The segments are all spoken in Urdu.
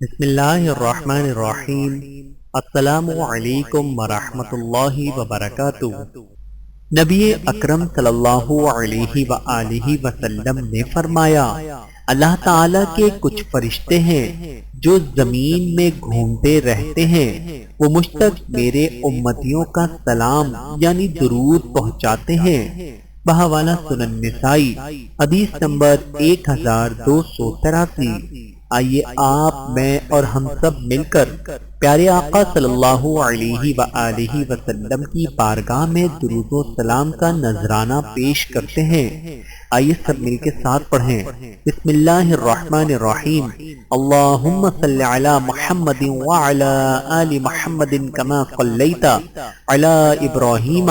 بسم اللہ الرحمن الرحیم۔ السلام علیکم ورحمۃ اللہ وبرکاتہ۔ نبی اکرم صلی اللہ علیہ وآلہ وسلم نے فرمایا، اللہ تعالیٰ کے کچھ فرشتے ہیں جو زمین میں گھومتے رہتے ہیں، وہ مجھ تک میرے امتیوں کا سلام یعنی درود پہنچاتے ہیں۔ بحوالہ سنن نسائی، حدیث نمبر 1283۔ آئیے آپ، میں اور ہم سب مل کر پیارے آقا صلی اللہ علیہ وآلہ وسلم کی بارگاہ میں درود و سلام کا نذرانہ پیش کرتے ہیں۔ آئیے سب مل کے ساتھ پڑھیں۔ بسم اللہ الرحمن الرحیم۔ اللہم صلی علی محمد وعلی آل محمد کما صلیت علی ابراہیم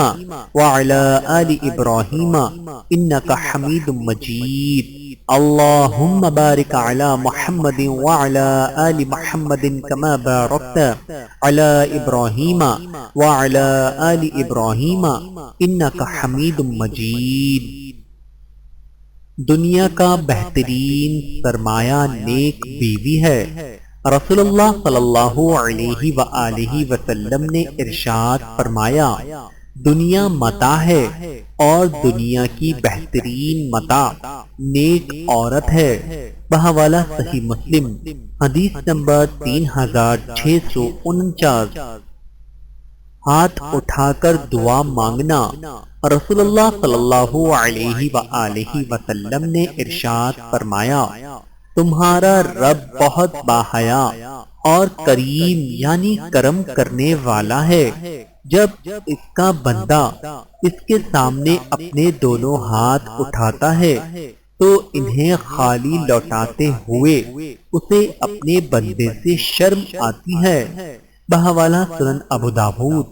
وعلی آل ابراہیم انک حمید مجید۔ اللہم بارک علی محمد وعلی آل محمد کما بارکت علی ابراہیم وعلی آل ابراہیم انک حمید مجید۔ دنیا کا بہترین سرمایہ نیک بیوی ہے۔ رسول اللہ صلی اللہ علیہ وآلہ وسلم نے ارشاد فرمایا، دنیا متاع ہے اور دنیا کی بہترین متاع نیک عورت ہے۔ بحوالہ صحیح مسلم، حدیث نمبر 3649۔ ہاتھ اٹھا کر دعا مانگنا۔ رسول اللہ صلی اللہ علیہ وآلہ وسلم نے ارشاد فرمایا، تمہارا رب بہت باحیا اور کریم یعنی کرم کرنے والا ہے۔ جب اس کا بندہ اس کے سامنے اپنے دونوں ہاتھ اٹھاتا ہے تو انہیں خالی لوٹاتے ہوئے اسے اپنے بندے سے شرم آتی ہے۔ بحوالہ سنن ابو داؤد،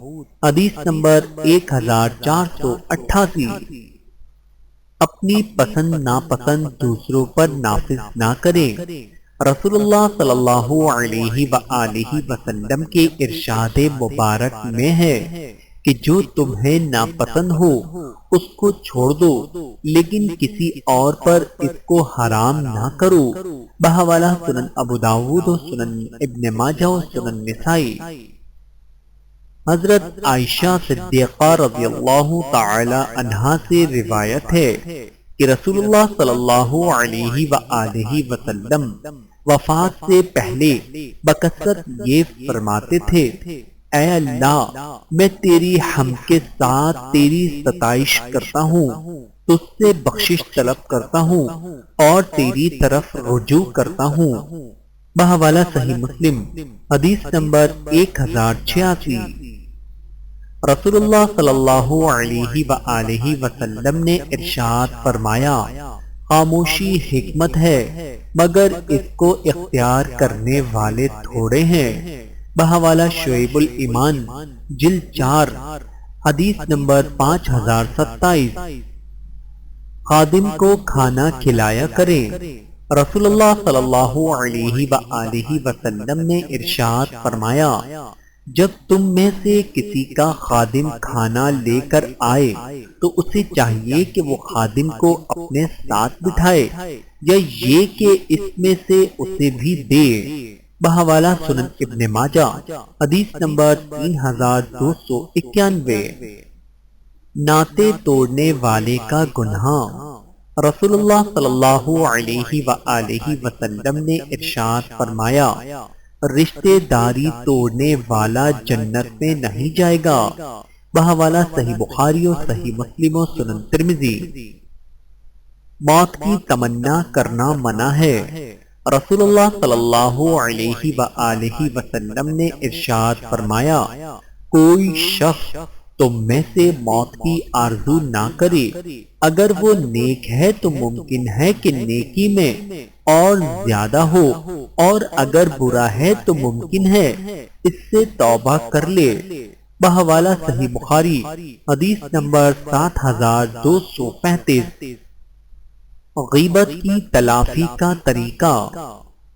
حدیث نمبر 1488۔ اپنی پسند ناپسند دوسروں پر نافذ نہ کریں۔ رسول اللہ صلی اللہ علیہ وآلہ وسلم کے ارشاد مبارک میں ہے کہ جو تمہیں ناپسند ہو اس کو چھوڑ دو، لیکن کسی اور پر اس کو حرام نہ کرو۔ بحوالہ سنن ابو داؤد و سنن ابن ماجہ و سنن نسائی۔ حضرت عائشہ صدیقہ رضی اللہ تعالی عنہا سے روایت ہے کہ رسول اللہ صلی اللہ علیہ وآلہ وسلم وفات سے پہلے بکثرت یہ فرماتے تھے، اے اللہ، میں تیری حمد کے ساتھ تیری ستائش کرتا ہوں، تجھ سے بخشش طلب کرتا ہوں اور تیری طرف رجوع کرتا ہوں۔ بحوالہ صحیح مسلم، حدیث نمبر 1086۔ رسول اللہ صلی اللہ علیہ وآلہ وسلم نے ارشاد فرمایا، خاموشی حکمت ہے مگر اس کو اختیار کرنے والے تھوڑے ہیں۔ بحوالہ شعیب الایمان، جلد 4، حدیث نمبر 5027۔ خادم کو کھانا کھلایا کریں۔ رسول اللہ صلی اللہ علیہ وآلہ وسلم نے ارشاد فرمایا، جب تم میں سے کسی کا خادم کھانا لے کر آئے تو اسے چاہیے کہ وہ خادم کو اپنے ساتھ بٹھائے یا یہ کہ اس میں سے اسے بھی دے۔ بحوالہ سنن ابن ماجہ، حدیث نمبر 3291۔ ناطے توڑنے والے کا گناہ۔ رسول اللہ صلی اللہ علیہ وآلہ وسلم نے ارشاد فرمایا، رشتے داری توڑنے والا جنت میں نہیں جائے گا۔ بحوالہ صحیح بخاری و صحیح مسلم و سنن ترمذی۔ موت کی تمنا کرنا منع ہے۔ رسول اللہ صلی اللہ علیہ وآلہ وسلم نے ارشاد فرمایا، کوئی شخص تم میں سے موت کی آرزو نہ کرے، اگر وہ نیک ہے تو ممکن ہے کہ نیکی میں اور زیادہ ہو، اور اگر برا ہے تو ممکن ہے اس سے توبہ کر لے۔ بحوالہ صحیح بخاری، حدیث نمبر 7235۔ غیبت کی تلافی کا طریقہ۔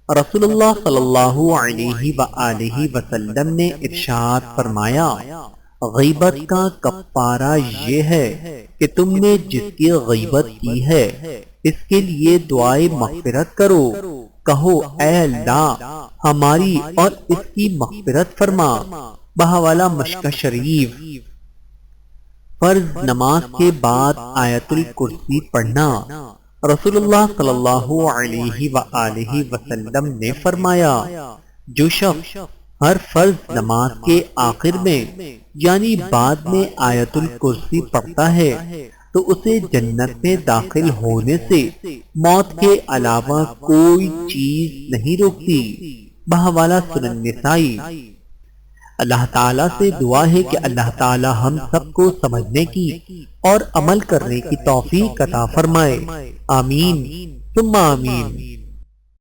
رسول اللہ صلی اللہ علیہ وآلہ وسلم نے ارشاد فرمایا، غیبت کا کفارہ یہ ہے کہ تم نے جس کی غیبت کی ہے اس کے لیے دعائے مغفرت کرو، کہو اے اللہ ہماری اور اس کی مغفرت فرما۔ بحوالہ مشکہ شریف۔ فرض نماز کے بعد آیت الکرسی پڑھنا۔ رسول اللہ صلی اللہ علیہ وآلہ وسلم نے فرمایا، جو شخص ہر فرض نماز کے آخر میں یعنی بعد میں آیت الکرسی پڑھتا ہے تو اسے جنت میں داخل ہونے سے موت کے علاوہ کوئی چیز نہیں روکتی۔ بحوالہ سنن نسائی۔ اللہ تعالیٰ سے دعا ہے کہ اللہ تعالیٰ ہم سب کو سمجھنے کی اور عمل کرنے کی توفیق عطا فرمائے۔ آمین ثم آمین۔